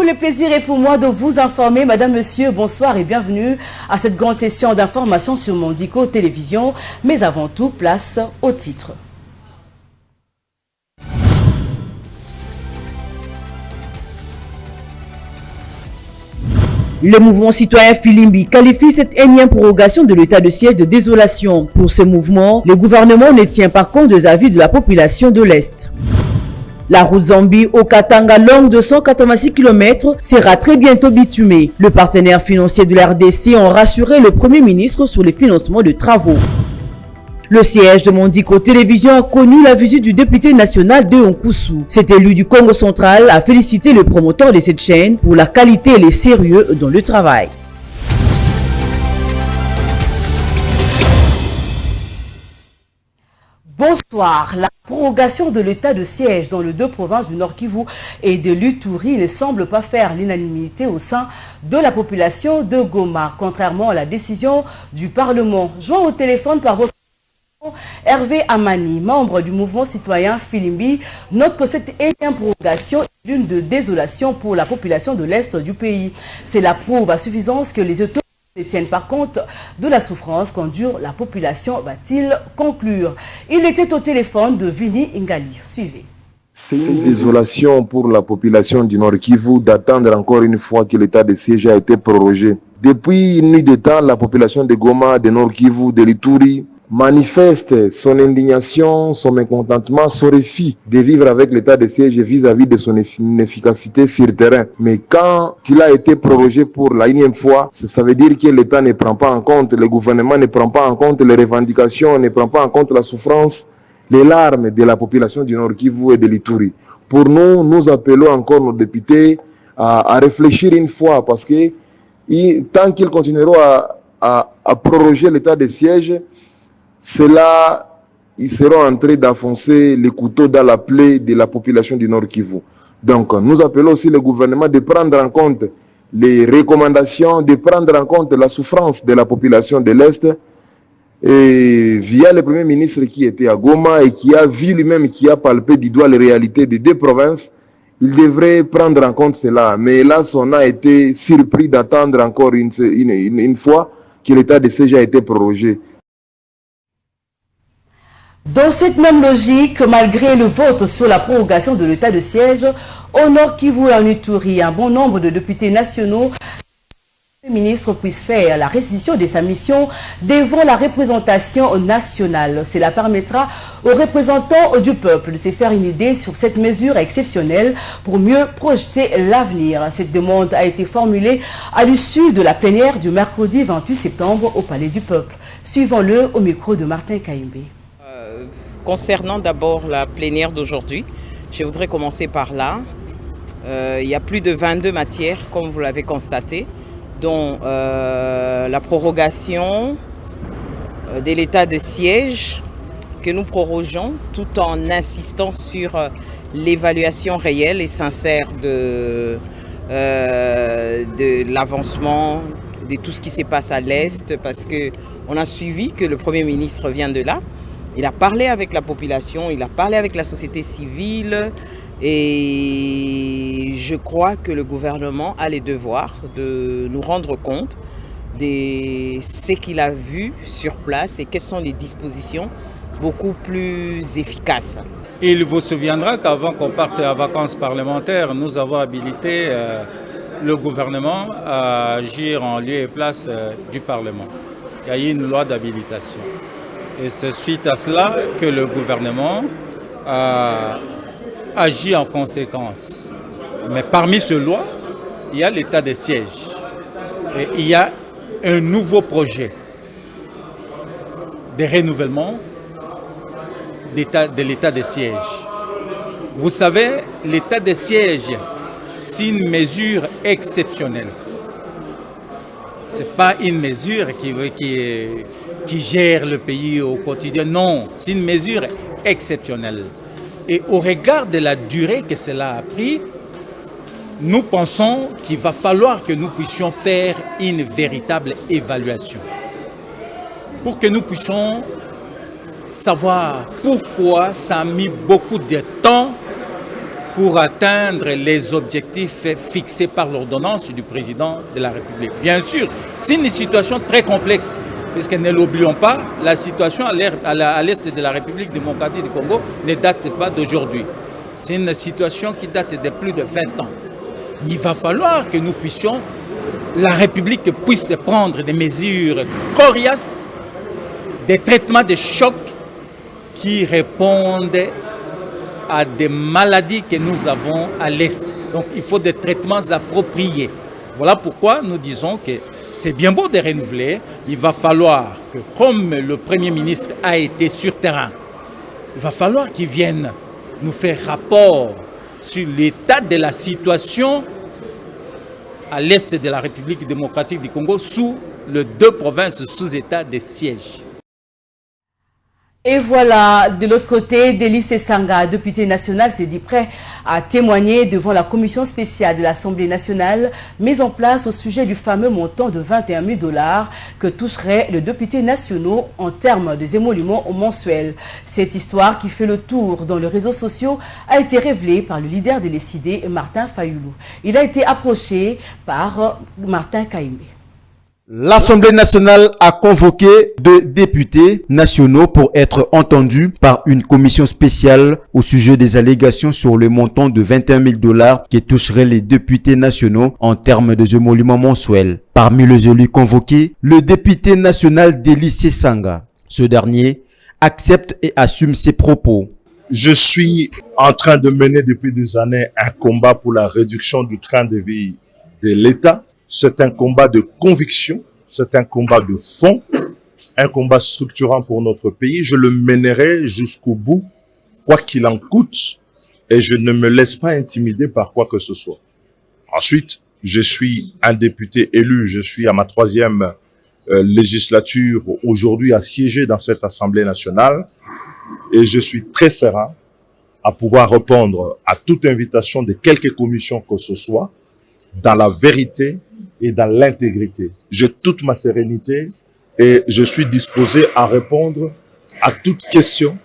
le plaisir est pour moi de vous informer. Madame, Monsieur, bonsoir et bienvenue à cette grande session d'information sur Mondico Télévision. Mais avant tout, place au titre. Le mouvement citoyen Filimbi qualifie cette énième prorogation de l'état de siège de désolation. Pour ce mouvement, le gouvernement ne tient pas compte des avis de la population de l'Est. La route Zambie au Katanga, longue de 186 km, sera très bientôt bitumée. Le partenaire financier de la RDC a rassuré le Premier ministre sur les financements de travaux. Le siège de Mondico Télévision a connu la visite du député national de Onkusu. Cet élu du Congo central a félicité le promoteur de cette chaîne pour la qualité et le sérieux dans le travail. Bonsoir. La prorogation de l'état de siège dans les deux provinces du Nord Kivu et de l'Ituri ne semble pas faire l'unanimité au sein de la population de Goma, contrairement à la décision du Parlement. Joint au téléphone par votre Hervé Amani, membre du mouvement citoyen Filimbi, note que cette énième prorogation est l'une de désolation pour la population de l'Est du pays. C'est la preuve à suffisance que les autorités ne tiennent pas compte de la souffrance qu'endure la population, va-t-il conclure. Il était au téléphone de Vini Ingali. Suivez. C'est une désolation pour la population du Nord Kivu d'attendre encore une fois que l'état de siège a été prorogé. Depuis une nuit de temps, la population de Goma, de Nord Kivu, de l'Ituri manifeste son indignation, son mécontentement, son refus de vivre avec l'état de siège vis-à-vis de son inefficacité sur le terrain. Mais quand il a été prorogé pour la énième fois, ça veut dire que l'État ne prend pas en compte, le gouvernement ne prend pas en compte les revendications, ne prend pas en compte la souffrance, les larmes de la population du Nord Kivu et de l'Ituri. Pour nous, nous appelons encore nos députés à réfléchir une fois parce que tant qu'ils continueront à proroger l'état de siège, ils seront en train d'enfoncer les couteaux dans la plaie de la population du Nord Kivu. Donc, nous appelons aussi le gouvernement de prendre en compte les recommandations, de prendre en compte la souffrance de la population de l'Est. Et via le Premier ministre qui était à Goma et qui a vu lui-même, qui a palpé du doigt les réalités des deux provinces, il devrait prendre en compte cela. Mais hélas, on a été surpris d'attendre encore une fois que l'état de siège a été prorogé. Dans cette même logique, malgré le vote sur la prorogation de l'état de siège, au Nord Kivu et en Ituri, un bon nombre de députés nationaux, le ministre puisse faire la restitution de sa mission devant la représentation nationale. Cela permettra aux représentants du peuple de se faire une idée sur cette mesure exceptionnelle pour mieux projeter l'avenir. Cette demande a été formulée à l'issue de la plénière du mercredi 28 septembre au Palais du Peuple. Suivons-le au micro de Martin Kaimbe. Concernant d'abord la plénière d'aujourd'hui, je voudrais commencer par là. Il y a plus de 22 matières, comme vous l'avez constaté, dont la prorogation de l'état de siège que nous prorogeons, tout en insistant sur l'évaluation réelle et sincère de l'avancement, de tout ce qui se passe à l'Est, parce qu'on a suivi que le Premier ministre vient de là. Il a parlé avec la population, il a parlé avec la société civile et je crois que le gouvernement a les devoirs de nous rendre compte de ce qu'il a vu sur place et quelles sont les dispositions beaucoup plus efficaces. Il vous souviendra qu'avant qu'on parte en vacances parlementaires, nous avons habilité le gouvernement à agir en lieu et place du Parlement. Il y a eu une loi d'habilitation. Et c'est suite à cela que le gouvernement a agi en conséquence. Mais parmi ces lois, il y a l'état de siège. Et il y a un nouveau projet de renouvellement de l'état de siège. Vous savez, l'état de siège, c'est une mesure exceptionnelle. Ce n'est pas une mesure qui gère le pays au quotidien. Non, c'est une mesure exceptionnelle. Et au regard de la durée que cela a pris, nous pensons qu'il va falloir que nous puissions faire une véritable évaluation pour que nous puissions savoir pourquoi ça a mis beaucoup de temps pour atteindre les objectifs fixés par l'ordonnance du président de la République. Bien sûr, c'est une situation très complexe, puisque ne l'oublions pas, la situation à l'est de la République démocratique du Congo ne date pas d'aujourd'hui. C'est une situation qui date de plus de 20 ans. Il va falloir que nous puissions, la République puisse prendre des mesures coriaces, des traitements de choc qui répondent à des maladies que nous avons à l'Est. Donc il faut des traitements appropriés. Voilà pourquoi nous disons que c'est bien beau de renouveler, il va falloir que, comme le Premier ministre a été sur terrain, il va falloir qu'il vienne nous faire rapport sur l'état de la situation à l'est de la République démocratique du Congo sous les 2 provinces sous état de siège. Et voilà, de l'autre côté, Délice Sanga, député national, s'est dit prêt à témoigner devant la commission spéciale de l'Assemblée nationale mise en place au sujet du fameux montant de 21 000 $ que toucheraient les députés nationaux en termes des émoluments mensuels. Cette histoire qui fait le tour dans les réseaux sociaux a été révélée par le leader de l'ECD, Martin Fayulu. Il a été approché par Martin Kaimbe. L'Assemblée nationale a convoqué 2 députés nationaux pour être entendus par une commission spéciale au sujet des allégations sur le montant de 21 000 $ qui toucherait les députés nationaux en termes de émoluments mensuels. Parmi les élus convoqués, le député national Délice Sanga. Ce dernier accepte et assume ses propos. Je suis en train de mener depuis des années un combat pour la réduction du train de vie de l'État. C'est un combat de conviction, c'est un combat de fond, un combat structurant pour notre pays. Je le mènerai jusqu'au bout, quoi qu'il en coûte, et je ne me laisse pas intimider par quoi que ce soit. Ensuite, je suis un député élu, je suis à ma 3e législature aujourd'hui à siéger dans cette Assemblée nationale, et je suis très serein à pouvoir répondre à toute invitation de quelque commission que ce soit, dans la vérité et dans l'intégrité. J'ai toute ma sérénité et je suis disposé à répondre à toute question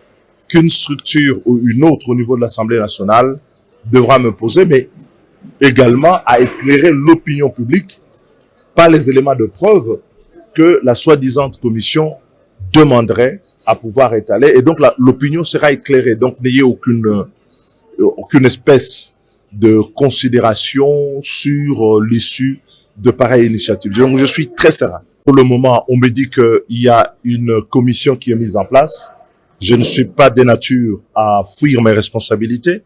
qu'une structure ou une autre au niveau de l'Assemblée nationale devra me poser, mais également à éclairer l'opinion publique par les éléments de preuve que la soi-disant commission demanderait à pouvoir étaler. Et donc l'opinion sera éclairée. Donc n'ayez aucune espèce de considération sur l'issue de pareilles initiatives. Donc je suis très serein. Pour le moment, on me dit qu'il y a une commission qui est mise en place. Je ne suis pas de nature à fuir mes responsabilités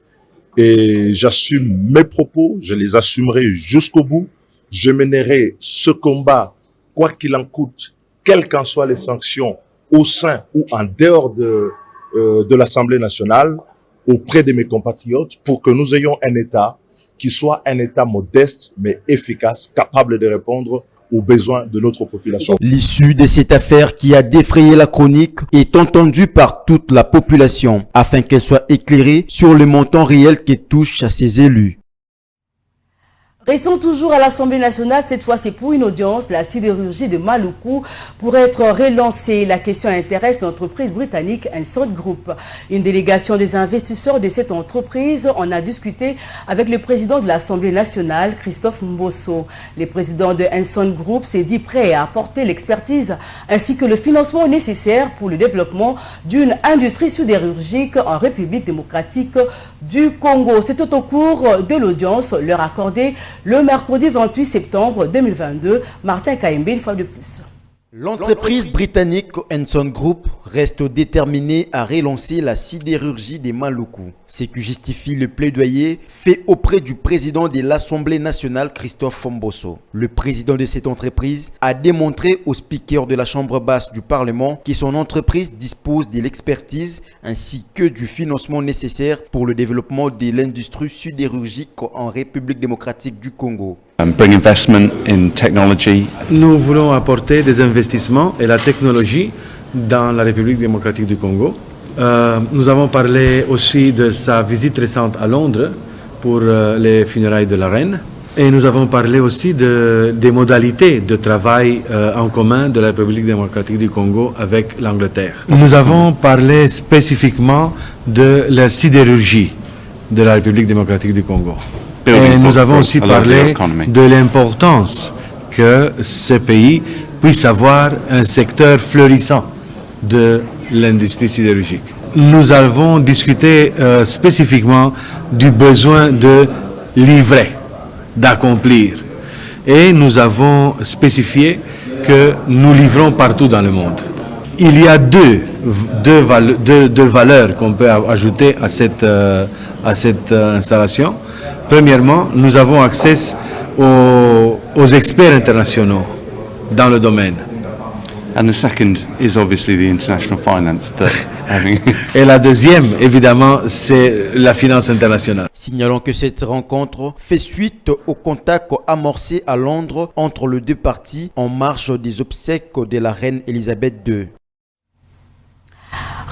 et j'assume mes propos, je les assumerai jusqu'au bout. Je mènerai ce combat, quoi qu'il en coûte, quelles qu'en soient les sanctions, au sein ou en dehors de l'Assemblée nationale, auprès de mes compatriotes, pour que nous ayons un État qui soit un État modeste mais efficace, capable de répondre aux besoins de notre population. L'issue de cette affaire qui a défrayé la chronique est entendue par toute la population afin qu'elle soit éclairée sur le montant réel qui touche à ses élus. Restons toujours à l'Assemblée nationale, cette fois c'est pour une audience, la sidérurgie de Maluku pour être relancée. La question intéresse l'entreprise britannique Enson Group. Une délégation des investisseurs de cette entreprise en a discuté avec le président de l'Assemblée nationale, Christophe Mbosso. Le président de Enson Group s'est dit prêt à apporter l'expertise ainsi que le financement nécessaire pour le développement d'une industrie sidérurgique en République démocratique du Congo. C'était au cours de l'audience leur accordée le mercredi 28 septembre 2022, Martin Kaimbe, une fois de plus. L'entreprise britannique Enson Group reste déterminée à relancer la sidérurgie des Maluku. Ce qui justifie le plaidoyer fait auprès du président de l'Assemblée nationale, Christophe Mbosso. Le président de cette entreprise a démontré au speaker de la Chambre basse du Parlement que son entreprise dispose de l'expertise ainsi que du financement nécessaire pour le développement de l'industrie sidérurgique en République démocratique du Congo. Bring investment in technology. Nous voulons apporter des investissements et la technologie dans la République démocratique du Congo. Nous avons parlé aussi de sa visite récente à Londres pour les funérailles de la reine. Et nous avons parlé aussi des modalités de travail en commun de la République démocratique du Congo avec l'Angleterre. Nous avons parlé spécifiquement de la sidérurgie, de la République démocratique du Congo. Building Et nous block avons for aussi a larger parlé economy. de l'importance que ces pays puissent avoir un secteur fleurissant de l'industrie sidérurgique. Nous avons discuté spécifiquement du besoin de livrer, d'accomplir. Et nous avons spécifié que nous livrons partout dans le monde. Il y a deux valeurs qu'on peut ajouter à cette installation. Premièrement, nous avons accès aux experts internationaux dans le domaine. And the second is obviously the international finance that having Et la deuxième, évidemment, c'est la finance internationale. Signalons que cette rencontre fait suite au contact amorcé à Londres entre les deux parties en marge des obsèques de la reine Elisabeth II.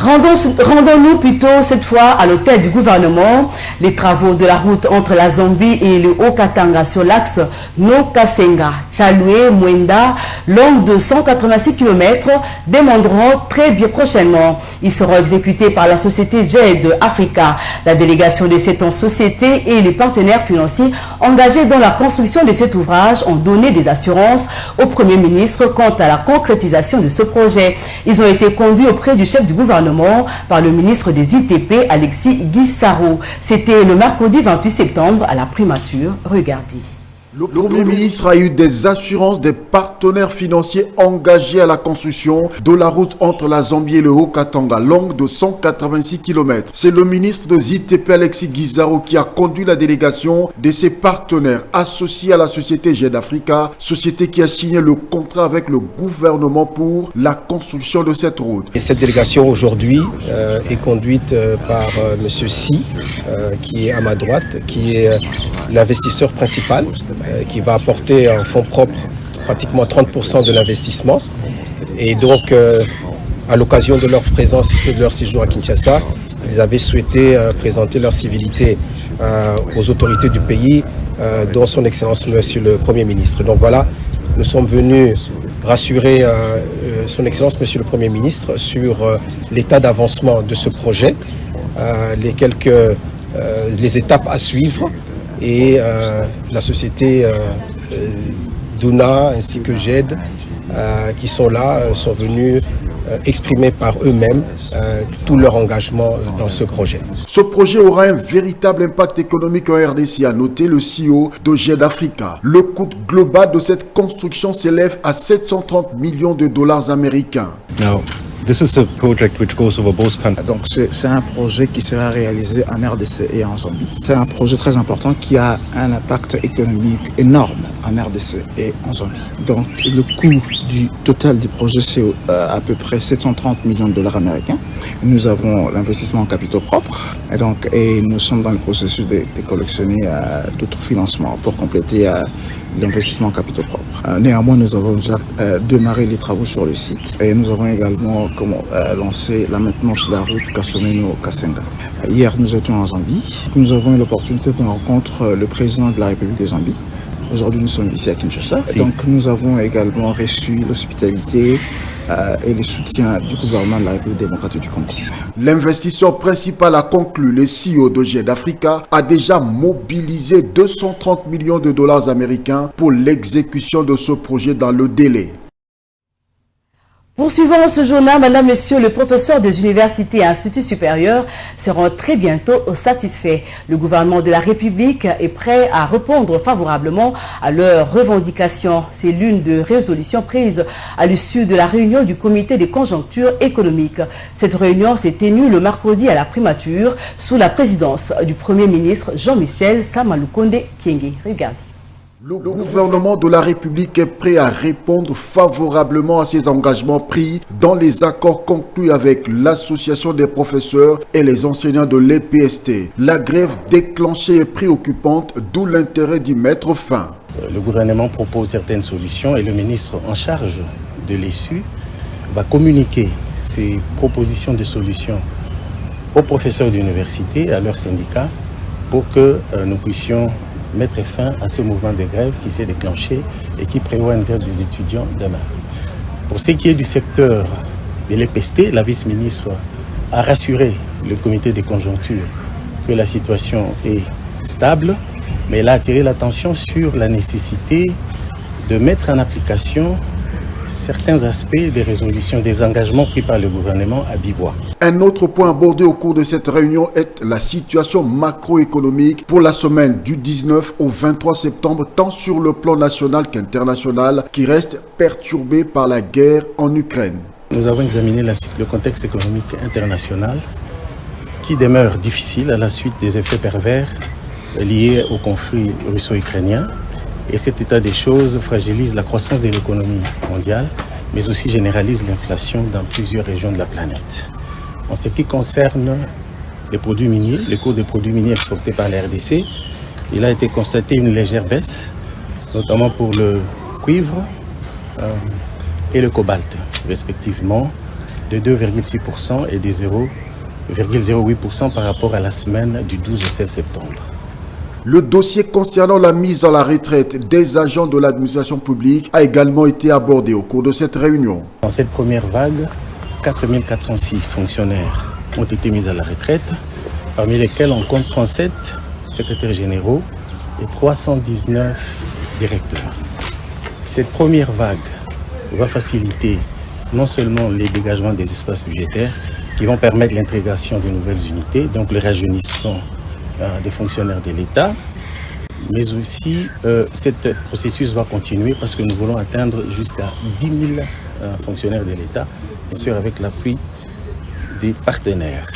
Rendons-nous plutôt cette fois à l'hôtel du gouvernement. Les travaux de la route entre la Zambie et le Haut-Katanga sur l'axe No-Kasenga, Tchaloué-Mwenda, longue de 186 km, démarreront très bien prochainement. Ils seront exécutés par la société GED Africa. La délégation de cette société et les partenaires financiers engagés dans la construction de cet ouvrage ont donné des assurances au Premier ministre quant à la concrétisation de ce projet. Ils ont été conduits auprès du chef du gouvernement par le ministre des ITP, Alexis Guissaro. C'était le mercredi 28 septembre à la primature. Regardez. Le Premier ministre a eu des assurances des partenaires financiers engagés à la construction de la route entre la Zambie et le Haut-Katanga, longue de 186 km. C'est le ministre de ZTP Alexis Guissaro qui a conduit la délégation de ses partenaires associés à la société GED Africa, société qui a signé le contrat avec le gouvernement pour la construction de cette route. Et cette délégation aujourd'hui est conduite par M. Si, qui est à ma droite, qui est l'investisseur principal, qui va apporter en fonds propres pratiquement 30% de l'investissement. Et donc, à l'occasion de leur présence et de leur séjour à Kinshasa, ils avaient souhaité présenter leur civilité aux autorités du pays, dont son Excellence Monsieur le Premier ministre. Donc voilà, nous sommes venus rassurer son Excellence Monsieur le Premier ministre sur l'état d'avancement de ce projet, les étapes à suivre. Et la société Duna ainsi que GED qui sont là sont venus exprimer par eux-mêmes tout leur engagement dans ce projet. Ce projet aura un véritable impact économique en RDC, a noté le CEO de GED Africa. Le coût global de cette construction s'élève à 730 millions de dollars américains. This is a project which goes over both countries. Donc c'est un projet qui sera réalisé en RDC et en Zambie. C'est un projet très important qui a un impact économique énorme en RDC et en Zambie. Donc le coût du total du projet c'est à peu près 730 millions de dollars américains. Nous avons l'investissement en capitaux propres et nous sommes dans le processus de collectionner d'autres financements pour compléter l'investissement en capitaux propres. Néanmoins, nous avons déjà démarré les travaux sur le site et nous avons également lancé la maintenance de la route Kasomeno-Kasenga. Hier, nous étions en Zambie. Nous avons eu l'opportunité de rencontrer le président de la République de Zambie. Aujourd'hui, nous sommes ici à Kinshasa. Donc, nous avons également reçu l'hospitalité et le soutien du gouvernement de la République démocratique du Congo. L'investisseur principal a conclu, le CEO de GED Africa a déjà mobilisé 230 millions de dollars américains pour l'exécution de ce projet dans le délai. Poursuivons ce journal, Madame, Messieurs, le professeur des universités et instituts supérieurs seront très bientôt satisfaits. Le gouvernement de la République est prêt à répondre favorablement à leurs revendications. C'est l'une des résolutions prises à l'issue de la réunion du comité des conjonctures économiques. Cette réunion s'est tenue le mercredi à la primature sous la présidence du Premier ministre Jean-Michel Samalukonde Kyenge. Regardez. Le gouvernement de la République est prêt à répondre favorablement à ses engagements pris dans les accords conclus avec l'association des professeurs et les enseignants de l'EPST. La grève déclenchée est préoccupante, d'où l'intérêt d'y mettre fin. Le gouvernement propose certaines solutions et le ministre en charge de l'ISU va communiquer ces propositions de solutions aux professeurs d'université, à leurs syndicats, pour que nous puissions mettre fin à ce mouvement de grève qui s'est déclenché et qui prévoit une grève des étudiants demain. Pour ce qui est du secteur de l'EPST, la vice-ministre a rassuré le comité des conjonctures que la situation est stable, mais elle a attiré l'attention sur la nécessité de mettre en application certains aspects des résolutions, des engagements pris par le gouvernement à Bibois. Un autre point abordé au cours de cette réunion est la situation macroéconomique pour la semaine du 19 au 23 septembre, tant sur le plan national qu'international, qui reste perturbé par la guerre en Ukraine. Nous avons examiné le contexte économique international qui demeure difficile à la suite des effets pervers liés au conflit russo-ukrainien. Et cet état des choses fragilise la croissance de l'économie mondiale, mais aussi généralise l'inflation dans plusieurs régions de la planète. En ce qui concerne les produits miniers, les cours des produits miniers exportés par la RDC, il a été constaté une légère baisse, notamment pour le cuivre et le cobalt, respectivement, de 2,6% et de 0,08% par rapport à la semaine du 12 au 16 septembre. Le dossier concernant la mise à la retraite des agents de l'administration publique a également été abordé au cours de cette réunion. Dans cette première vague, 4406 fonctionnaires ont été mis à la retraite, parmi lesquels on compte 37 secrétaires généraux et 319 directeurs. Cette première vague va faciliter non seulement les dégagements des espaces budgétaires qui vont permettre l'intégration de nouvelles unités, donc le rajeunissement des fonctionnaires de l'État, mais aussi ce processus va continuer parce que nous voulons atteindre jusqu'à 10 000 fonctionnaires de l'État, bien sûr avec l'appui des partenaires.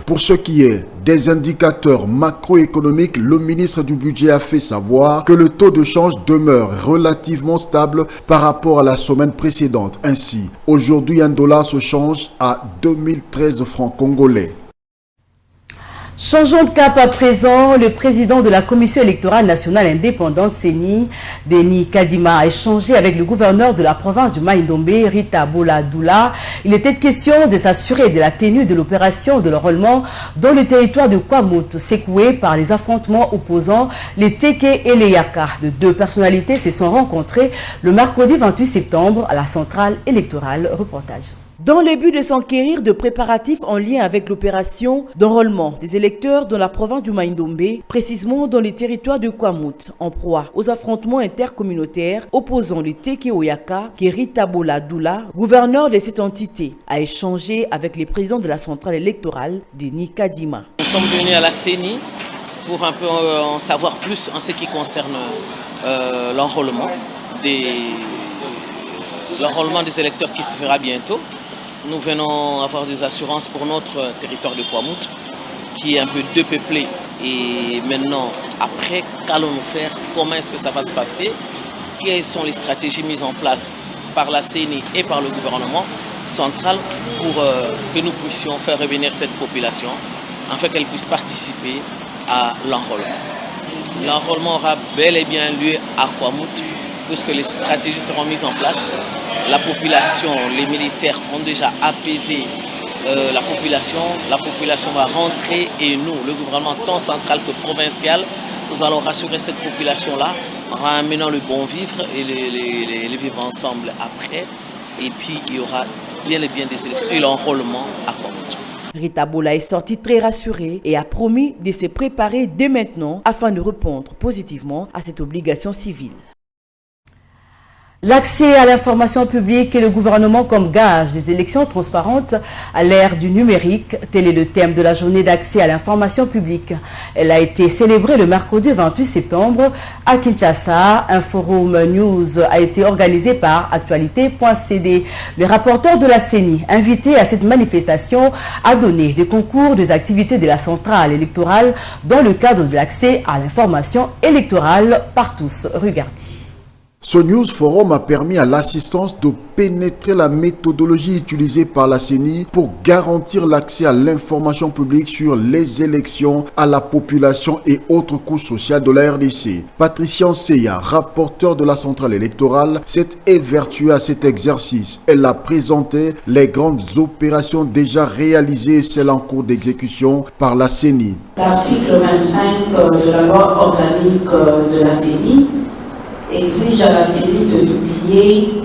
Pour ce qui est des indicateurs macroéconomiques, le ministre du Budget a fait savoir que le taux de change demeure relativement stable par rapport à la semaine précédente. Ainsi, aujourd'hui, un dollar se change à 2013 francs congolais. Changeons de cap à présent. Le président de la Commission électorale nationale indépendante, CENI, Denis Kadima, a échangé avec le gouverneur de la province du Mai-Ndombe, Rita Bola-Doula. Il était question de s'assurer de la tenue de l'opération de l'enrôlement dans le territoire de Kwamut, secoué par les affrontements opposant les Teke et les Yaka. Les deux personnalités se sont rencontrées le mercredi 28 septembre à la centrale électorale. Reportage. Dans le but de s'enquérir de préparatifs en lien avec l'opération d'enrôlement des électeurs dans la province du Mai-Ndombe, précisément dans les territoires de Kwamut, en proie aux affrontements intercommunautaires opposant les Teke Oyaka, Rita Bola-Doula, gouverneur de cette entité, a échangé avec les présidents de la centrale électorale, Denis Kadima. Nous sommes venus à la CENI pour un peu en savoir plus en ce qui concerne l'enrôlement des électeurs qui se fera bientôt. Nous venons avoir des assurances pour notre territoire de Kwamut, qui est un peu dépeuplé. Et maintenant, après, qu'allons-nous faire? Comment est-ce que ça va se passer? Quelles sont les stratégies mises en place par la CENI et par le gouvernement central pour que nous puissions faire revenir cette population, afin qu'elle puisse participer à l'enrôlement. L'enrôlement aura bel et bien lieu à Kwamut, puisque les stratégies seront mises en place. La population, les militaires ont déjà apaisé la population va rentrer et nous, le gouvernement tant central que provincial, nous allons rassurer cette population-là en ramenant le bon vivre et les vivre ensemble après. Et puis il y aura bien et bien des élections et l'enrôlement à Kwamut. Rita Bola est sortie très rassurée et a promis de se préparer dès maintenant afin de répondre positivement à cette obligation civile. L'accès à l'information publique et le gouvernement comme gage des élections transparentes à l'ère du numérique, tel est le thème de la journée d'accès à l'information publique. Elle a été célébrée le mercredi 28 septembre à Kinshasa. Un forum news a été organisé par Actualité.cd. Le rapporteur de la CENI, invité à cette manifestation, a donné les concours des activités de la centrale électorale dans le cadre de l'accès à l'information électorale par tous. Regardez. Ce News Forum a permis à l'assistance de pénétrer la méthodologie utilisée par la CENI pour garantir l'accès à l'information publique sur les élections à la population et autres couches sociales de la RDC. Patricia Nseya, rapporteur de la centrale électorale, s'est évertuée à cet exercice. Elle a présenté les grandes opérations déjà réalisées et celles en cours d'exécution par la CENI. L'article 25 de la loi organique de la CENI exige à la CENI de publier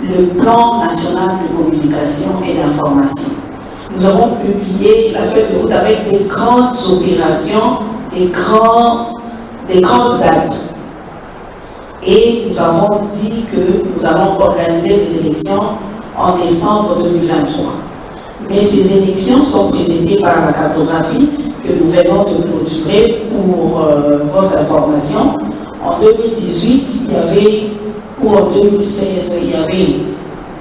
le plan national de communication et d'information. nous avons publié la feuille de route avec des grandes opérations, des grandes dates. Et nous avons dit que nous allons organiser les élections en décembre 2023. Mais ces élections sont présidées par la cartographie que nous venons de clôturer pour votre information. En 2018, ou en 2016, il y avait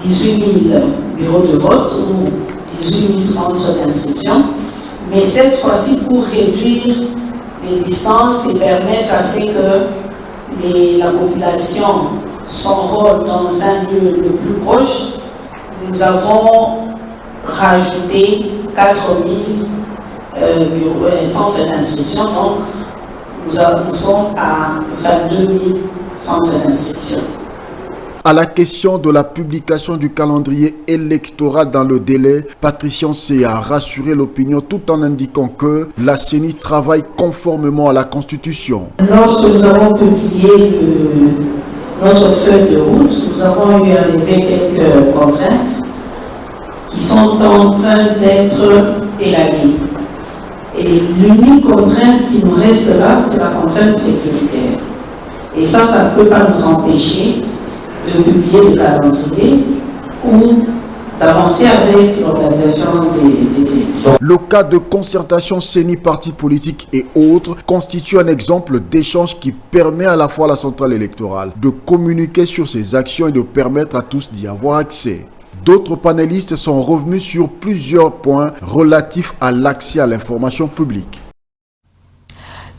18 000 bureaux de vote ou 18 000 centres d'inscription. Mais cette fois-ci, pour réduire les distances et permettre à ce que la population s'enrôle dans un lieu le plus proche, nous avons rajouté 4 000 centres d'inscription. Donc, nous sommes à 22 000 centres d'inscription. À la question de la publication du calendrier électoral dans le délai, Patricien C a rassuré l'opinion tout en indiquant que la CENI travaille conformément à la Constitution. Lorsque nous avons publié notre feuille de route, nous avons eu à lever quelques contraintes qui sont en train d'être élaguées. Et l'unique contrainte qui nous reste là, c'est la contrainte sécuritaire. Et ça ne peut pas nous empêcher de publier le calendrier ou d'avancer avec l'organisation des élections. Le cas de concertation CENI, partis politiques et autres constitue un exemple d'échange qui permet à la fois à la centrale électorale de communiquer sur ses actions et de permettre à tous d'y avoir accès. D'autres panélistes sont revenus sur plusieurs points relatifs à l'accès à l'information publique.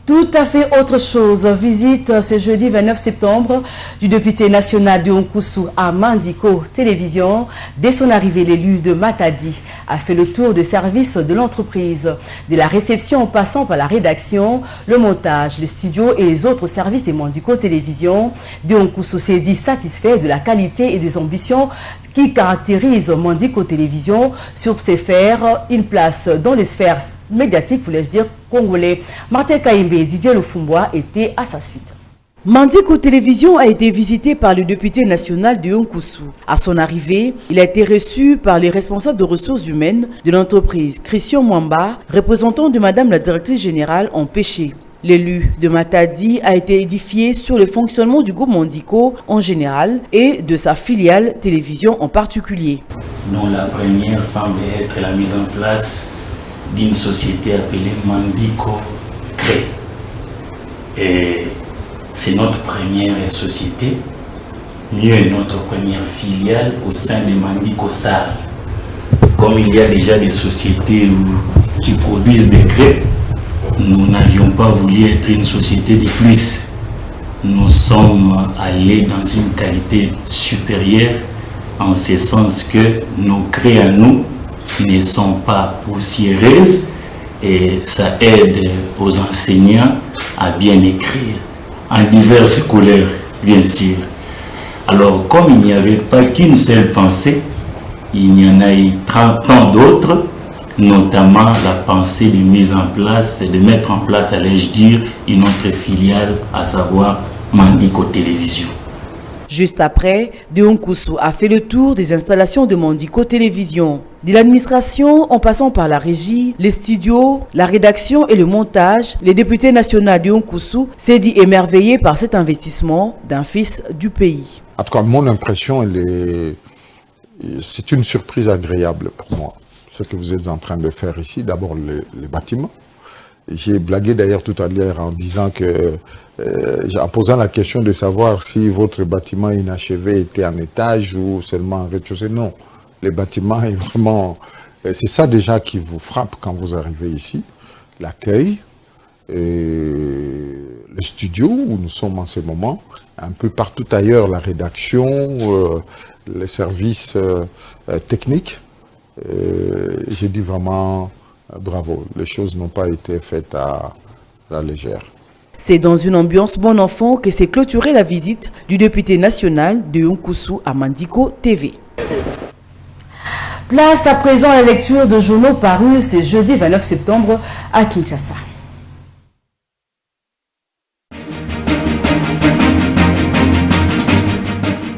Tout à fait autre chose. Visite ce jeudi 29 septembre du député national de Nkusu à Mandiko Télévision. Dès son arrivée, l'élu de Matadi a fait le tour des services de l'entreprise. De la réception en passant par la rédaction, le montage, le studio et les autres services de Mandiko Télévision, de Nkusu s'est dit satisfait de la qualité et des ambitions qui caractérisent Mandiko Télévision sur ses sphères, une place dans les sphères médiatiques, voulais-je dire, congolais. Martin Kaimbe et Didier Lofumboa étaient à sa suite. Mandiko Télévision a été visité par le député national de Nkusu. À son arrivée, il a été reçu par les responsables de ressources humaines de l'entreprise, Christian Mwamba, représentant de Madame la directrice générale en pêché. L'élu de Matadi a été édifié sur le fonctionnement du groupe Mandiko en général et de sa filiale télévision en particulier. Non, la première semble être la mise en place d'une société appelée Mandiko Cré. Et c'est notre première société, mieux notre première filiale au sein de Mandiko Sar. Comme il y a déjà des sociétés qui produisent des crêpes, nous n'avions pas voulu être une société de plus. Nous sommes allés dans une qualité supérieure, en ce sens que nos crêpes à nous ne sont pas poussiéreuses et ça aide aux enseignants à bien écrire, en diverses couleurs, bien sûr. Alors, comme il n'y avait pas qu'une seule pensée, il y en a eu 30 ans d'autres, notamment la pensée de mise en place, de mettre en place, allais-je dire, une autre filiale, à savoir Mandiko Télévision. Juste après, de Nkusu a fait le tour des installations de Mandiko Télévision. De l'administration, en passant par la régie, les studios, la rédaction et le montage, le député national de Nkusu s'est dit émerveillé par cet investissement d'un fils du pays. En tout cas, mon impression, c'est une surprise agréable pour moi. Ce que vous êtes en train de faire ici, d'abord les bâtiments. J'ai blagué d'ailleurs tout à l'heure en disant que, en posant la question de savoir si votre bâtiment inachevé était en étage ou seulement en rez-de-chaussée. Non, les bâtiments est vraiment, c'est ça déjà qui vous frappe quand vous arrivez ici. L'accueil, le studio où nous sommes en ce moment, un peu partout ailleurs, la rédaction, les services techniques. J'ai dit vraiment bravo, les choses n'ont pas été faites à la légère. C'est dans une ambiance bon enfant que s'est clôturée la visite du député national de Nkusu à Mandiko TV. Place à présent à la lecture de journaux parus ce jeudi 29 septembre à Kinshasa.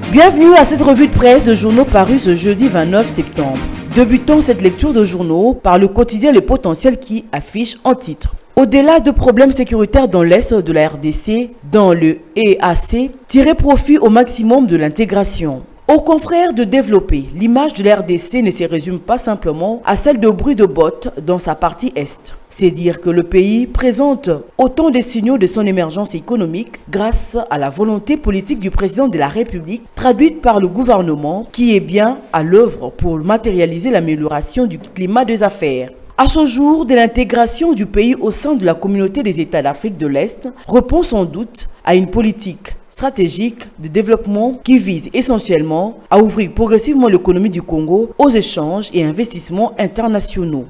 Bienvenue à cette revue de presse de journaux parus ce jeudi 29 septembre. Débutons cette lecture de journaux par le quotidien Le Potentiel qui affiche en titre: au-delà de problèmes sécuritaires dans l'Est de la RDC, dans le EAC, tirer profit au maximum de l'intégration. Aux confrères de développer, l'image de la RDC ne se résume pas simplement à celle de bruit de bottes dans sa partie Est. C'est dire que le pays présente autant de signaux de son émergence économique grâce à la volonté politique du président de la République, traduite par le gouvernement, qui est bien à l'œuvre pour matérialiser l'amélioration du climat des affaires. À ce jour, de l'intégration du pays au sein de la communauté des États d'Afrique de l'Est répond sans doute à une politique stratégique de développement qui vise essentiellement à ouvrir progressivement l'économie du Congo aux échanges et investissements internationaux.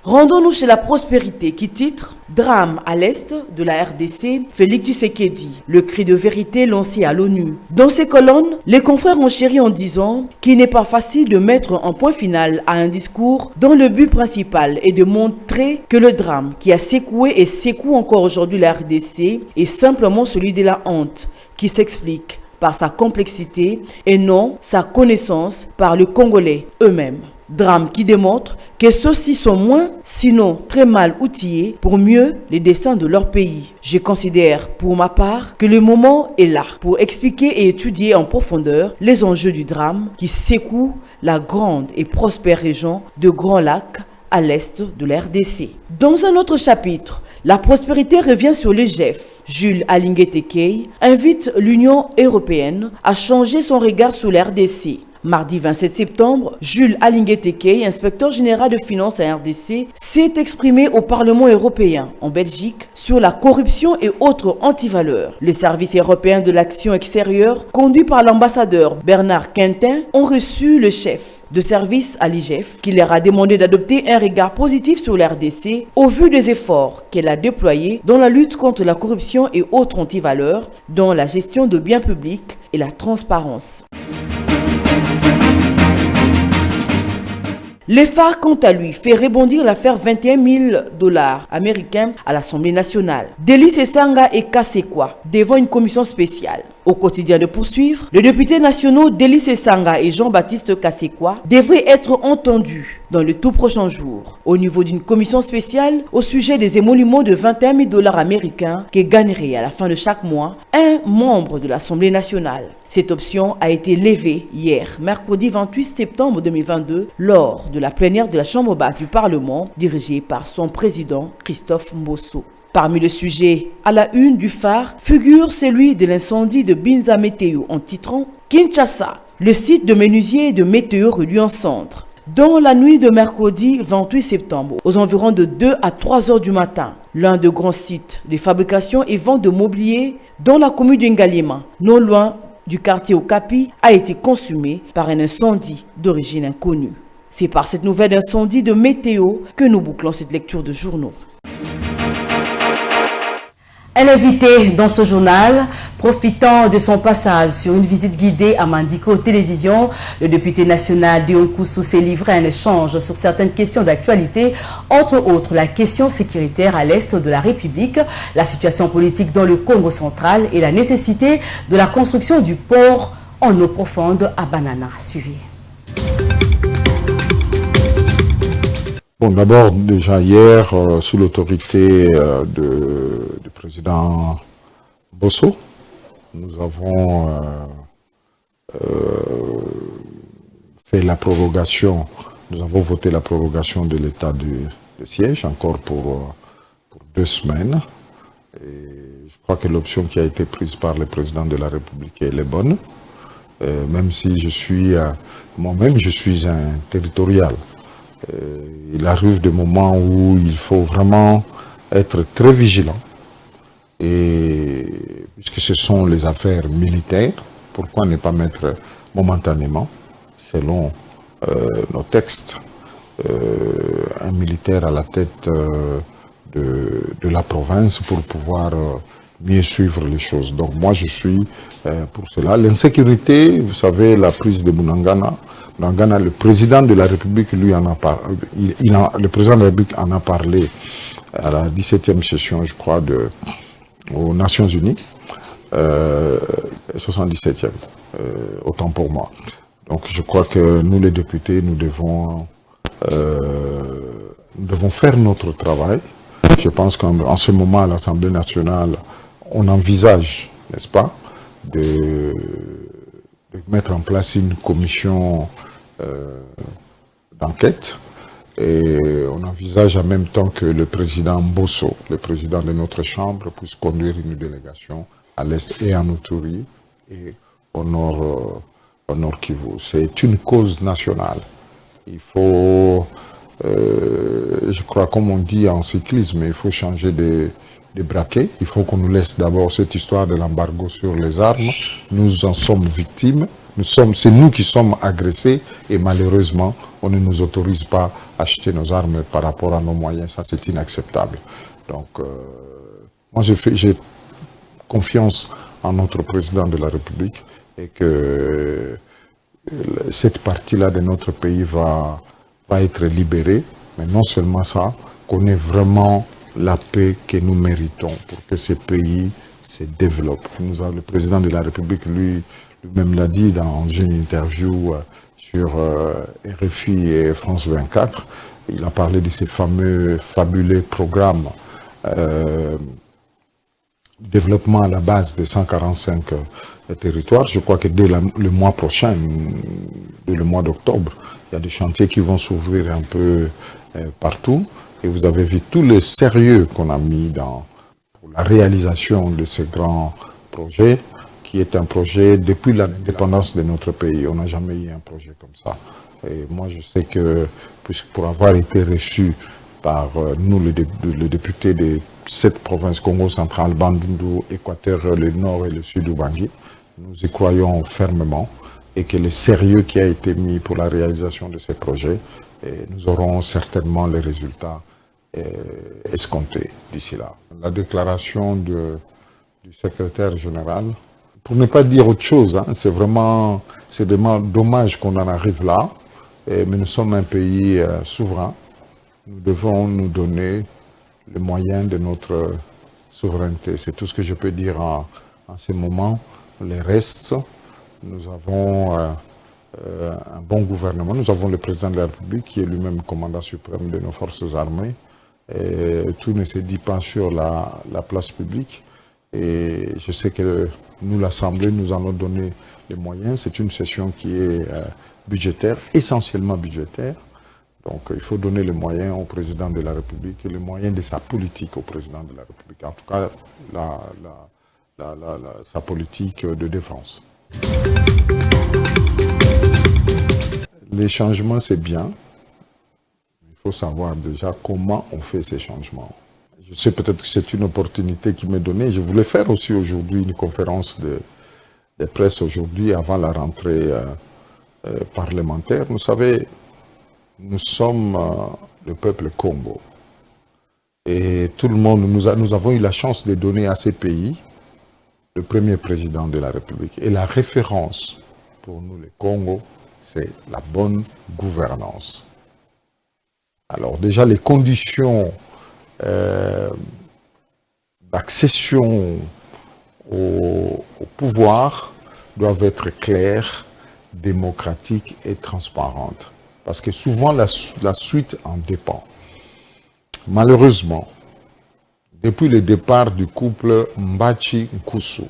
Rendons-nous chez la prospérité qui titre « Drame à l'Est de la RDC, Félix Tshisekedi, le cri de vérité lancé à l'ONU ». Dans ces colonnes, les confrères ont chéri en disant qu'il n'est pas facile de mettre un point final à un discours dont le but principal est de montrer que le drame qui a secoué et secoue encore aujourd'hui la RDC est simplement celui de la honte qui s'explique par sa complexité et non sa connaissance par les Congolais eux-mêmes. Drame qui démontre que ceux-ci sont moins, sinon très mal outillés pour mieux les destins de leur pays. Je considère pour ma part que le moment est là pour expliquer et étudier en profondeur les enjeux du drame qui secoue la grande et prospère région de Grand Lac à l'est de la RDC. Dans un autre chapitre, la prospérité revient sur les GEF. Jules Alingué Tekei invite l'Union européenne à changer son regard sur la RDC. Mardi 27 septembre, Jules Alingué Tekei, inspecteur général de finances à RDC, s'est exprimé au Parlement européen en Belgique sur la corruption et autres antivaleurs. Les services européens de l'action extérieure, conduits par l'ambassadeur Bernard Quintin, ont reçu le chef de service à l'IGF qui leur a demandé d'adopter un regard positif sur la RDC au vu des efforts qu'elle a déployés dans la lutte contre la corruption et autres antivaleurs, dans la gestion de biens publics et la transparence. Le phare, quant à lui, fait rebondir l'affaire 21 000 $ américains à l'Assemblée nationale. Délice Esanga et Kasekwa devant une commission spéciale. Au quotidien de poursuivre, les députés nationaux Délice Esanga et Jean-Baptiste Kasekwa devraient être entendus dans les tout prochains jours au niveau d'une commission spéciale au sujet des émoluments de 21 000 $ américains que gagnerait à la fin de chaque mois un membre de l'Assemblée nationale. Cette option a été levée hier, mercredi 28 septembre 2022, lors de la plénière de la Chambre basse du Parlement, dirigée par son président Christophe Mbosso. Parmi les sujets à la une du phare figure celui de l'incendie de Binza Météo en titrant « Kinshasa, le site de menuisier de Météo réduit en cendres ». Dans la nuit de mercredi 28 septembre, aux environs de 2 à 3 heures du matin, l'un des grands sites de fabrication et vente de mobilier dans la commune d'Ngalema, non loin du quartier Okapi, a été consumé par un incendie d'origine inconnue. C'est par cette nouvelle incendie de Météo que nous bouclons cette lecture de journaux. Un invité dans ce journal, profitant de son passage sur une visite guidée à Mandiko Télévision, le député national Dion Koussou s'est livré à un échange sur certaines questions d'actualité, entre autres la question sécuritaire à l'est de la République, la situation politique dans le Congo central et la nécessité de la construction du port en eau profonde à Banana. Suivez. Bon, d'abord, déjà hier, sous l'autorité du président Bosso, nous avons fait la prorogation, nous avons voté la prorogation de l'état de siège encore pour 2 semaines. Et je crois que l'option qui a été prise par le président de la République elle est bonne, même si je suis, moi-même, je suis un territorial. Il arrive des moments où il faut vraiment être très vigilant. Et puisque ce sont les affaires militaires, pourquoi ne pas mettre momentanément, selon nos textes, un militaire à la tête de la province pour pouvoir mieux suivre les choses. Donc moi je suis pour cela. L'insécurité, vous savez, la prise de Bunagana, le président de la République, lui, en a parlé. Le président de la République en a parlé à la 17e session, je crois, aux Nations Unies. 77e, autant pour moi. Donc je crois que nous les députés, nous devons faire notre travail. Je pense qu'en ce moment à l'Assemblée nationale, on envisage, n'est-ce pas, de mettre en place une commission d'enquête. Et on envisage en même temps que le président Bosso, le président de notre Chambre, puisse conduire une délégation à l'Est et en Ituri et au Nord Kivu. C'est une cause nationale. Il faut, je crois, comme on dit en cyclisme, il faut changer de braquet. Il faut qu'on nous laisse d'abord cette histoire de l'embargo sur les armes. Nous en sommes victimes. C'est nous qui sommes agressés et malheureusement, on ne nous autorise pas à acheter nos armes par rapport à nos moyens. Ça, c'est inacceptable. Donc, moi, j'ai confiance en notre président de la République et que cette partie-là de notre pays va être libérée. Mais non seulement ça, qu'on ait vraiment la paix que nous méritons pour que ce pays se développe. Le président de la République, lui-même l'a dit dans une interview sur RFI et France 24. Il a parlé de ces fameux fabuleux programmes développement à la base de 145 territoires. Je crois que dès le mois prochain, dès le mois d'octobre, il y a des chantiers qui vont s'ouvrir un peu partout. Et vous avez vu tout le sérieux qu'on a mis pour la réalisation de ce grand projet, qui est un projet depuis l'indépendance de notre pays. On n'a jamais eu un projet comme ça. Et moi, je sais que, pour avoir été reçu par nous, le député de cette province, Congo central, Bandundu, Équateur, le nord et le sud d'Ubangi, nous y croyons fermement et que le sérieux qui a été mis pour la réalisation de ces projets, nous aurons certainement les résultats escomptés d'ici là. La déclaration du secrétaire général, pour ne pas dire autre chose, hein, c'est vraiment dommage qu'on en arrive là, mais nous sommes un pays souverain. Nous devons nous donner les moyens de notre souveraineté. C'est tout ce que je peux dire en ce moment. Les restes, nous avons un bon gouvernement. Nous avons le président de la République qui est lui-même commandant suprême de nos forces armées. Et tout ne se dit pas sur la place publique. Et je sais que nous, l'Assemblée, nous allons donner les moyens. C'est une session qui est budgétaire, essentiellement budgétaire. Donc il faut donner les moyens au président de la République et les moyens de sa politique au président de la République. En tout cas, sa politique de défense. Les changements, c'est bien. Il faut savoir déjà comment on fait ces changements. Je sais peut-être que c'est une opportunité qui m'est donnée. Je voulais faire aussi aujourd'hui une conférence de presse aujourd'hui avant la rentrée parlementaire. Vous savez, nous sommes le peuple Congo. Et tout le monde, nous avons eu la chance de donner à ces pays le premier président de la République. Et la référence pour nous, le Congo, c'est la bonne gouvernance. Alors déjà, les conditions d'accession au pouvoir doivent être claires, démocratiques et transparentes. Parce que souvent, la suite en dépend. Malheureusement, depuis le départ du couple Mbachi-Nkusu,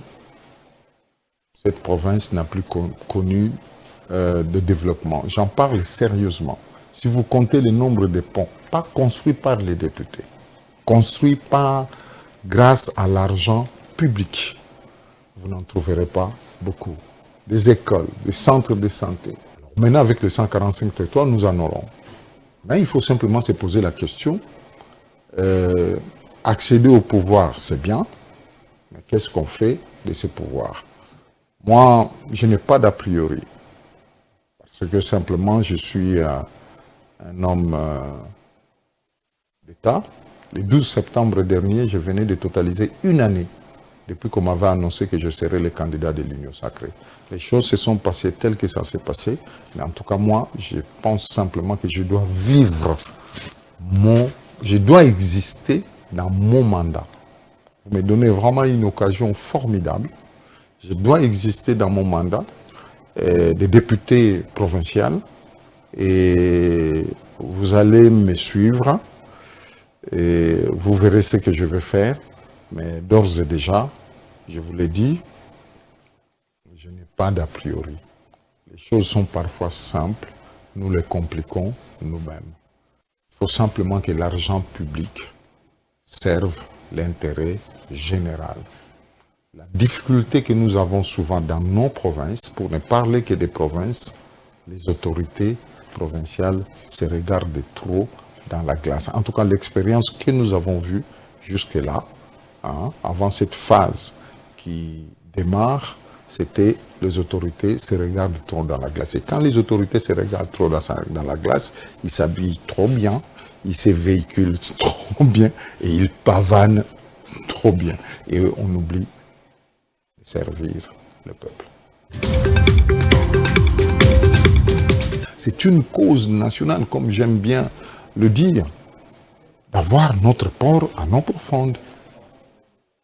cette province n'a plus connu de développement. J'en parle sérieusement. Si vous comptez le nombre de ponts, pas construits par les députés, construits grâce à l'argent public, vous n'en trouverez pas beaucoup. Des écoles, des centres de santé. Alors, maintenant, avec les 145 territoires, nous en aurons. Mais il faut simplement se poser la question. Accéder au pouvoir, c'est bien, mais qu'est-ce qu'on fait de ces pouvoirs? Moi, je n'ai pas d'a priori, parce que simplement, je suis un homme d'État. Le 12 septembre dernier, je venais de totaliser une année depuis qu'on m'avait annoncé que je serais le candidat de l'Union sacrée. Les choses se sont passées telles que ça s'est passé, mais en tout cas, moi, je pense simplement que je dois vivre je dois exister dans mon mandat. Vous me donnez vraiment une occasion formidable Je dois exister dans mon mandat de député provincial et vous allez me suivre et vous verrez ce que je vais faire. Mais d'ores et déjà, je vous l'ai dit, je n'ai pas d'a priori. Les choses sont parfois simples, nous les compliquons nous-mêmes. Il faut simplement que l'argent public serve l'intérêt général. La difficulté que nous avons souvent dans nos provinces, pour ne parler que des provinces, les autorités provinciales se regardent trop dans la glace. En tout cas, l'expérience que nous avons vue jusque-là, avant cette phase qui démarre, c'était les autorités se regardent trop dans la glace. Et quand les autorités se regardent trop dans la glace, ils s'habillent trop bien, ils se véhiculent trop bien et ils pavanent trop bien. Et on oublie de servir le peuple. C'est une cause nationale, comme j'aime bien le dire, d'avoir notre port en eau profonde.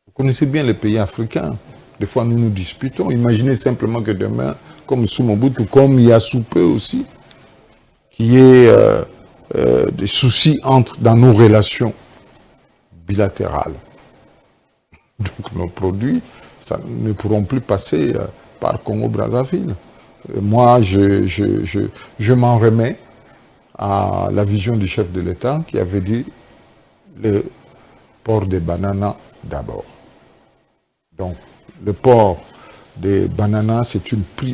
Vous connaissez bien les pays africains. Des fois, nous nous disputons. Imaginez simplement que demain, comme sous Mobutu, comme il y a sous peu aussi, qu'il y ait des soucis dans nos relations bilatérales. Donc nos produits ça, ne pourront plus passer par Congo-Brazzaville. Moi, je m'en remets à la vision du chef de l'État qui avait dit le port des bananas d'abord. Donc, le port des bananas,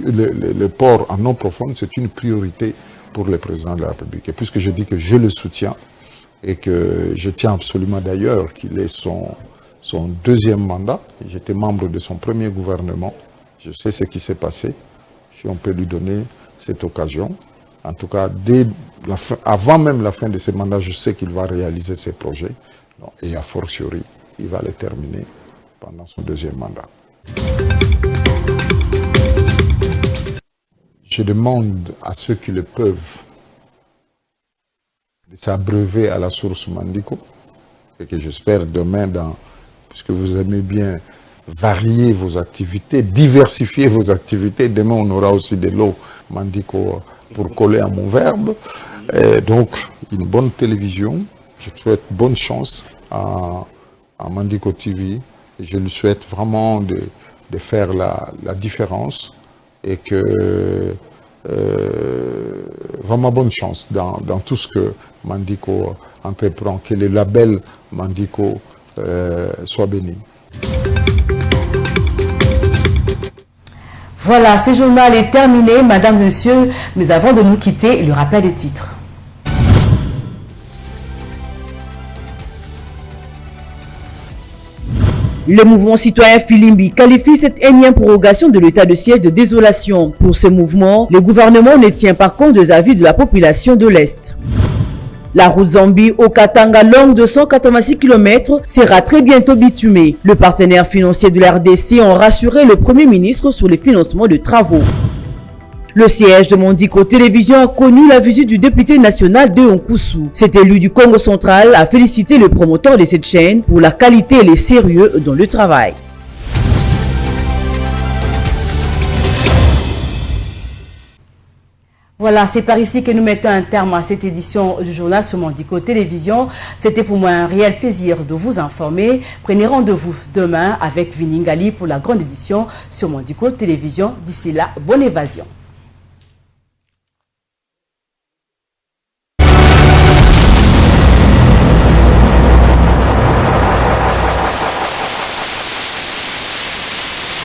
le port en eau profonde, c'est une priorité pour le président de la République. Et puisque je dis que je le soutiens et que je tiens absolument d'ailleurs qu'il ait son deuxième mandat, j'étais membre de son premier gouvernement, je sais ce qui s'est passé, si on peut lui donner cette occasion. En tout cas, avant même la fin de ce mandat, je sais qu'il va réaliser ses projets et a fortiori, il va les terminer pendant son deuxième mandat. Je demande à ceux qui le peuvent de s'abreuver à la source Mandiko et que j'espère demain, puisque vous aimez bien varier vos activités, diversifier vos activités, demain on aura aussi de l'eau Mandiko pour coller à mon verbe. Et donc, une bonne télévision. Je souhaite bonne chance à Mandiko TV. Je lui souhaite vraiment de faire la différence et que vraiment bonne chance dans tout ce que Mandiko entreprend, que le label Mandiko soit béni. Voilà, ce journal est terminé. Madame, Monsieur, mais avant de nous quitter, le rappel des titres. Le mouvement citoyen Filimbi qualifie cette énième prorogation de l'état de siège de désolation. Pour ce mouvement, le gouvernement ne tient pas compte des avis de la population de l'Est. La route Zambie-Okatanga, longue de 186 km, sera très bientôt bitumée. Le partenaire financier de la RDC a rassuré le Premier ministre sur les financements de travaux. Le siège de Mandiko Télévision a connu la visite du député national de Onkusu. Cet élu du Congo central a félicité le promoteur de cette chaîne pour la qualité et le sérieux dans le travail. Voilà, c'est par ici que nous mettons un terme à cette édition du journal sur Mandiko Télévision. C'était pour moi un réel plaisir de vous informer. Prenez rendez-vous demain avec Viningali pour la grande édition sur Mandiko Télévision. D'ici là, bonne évasion.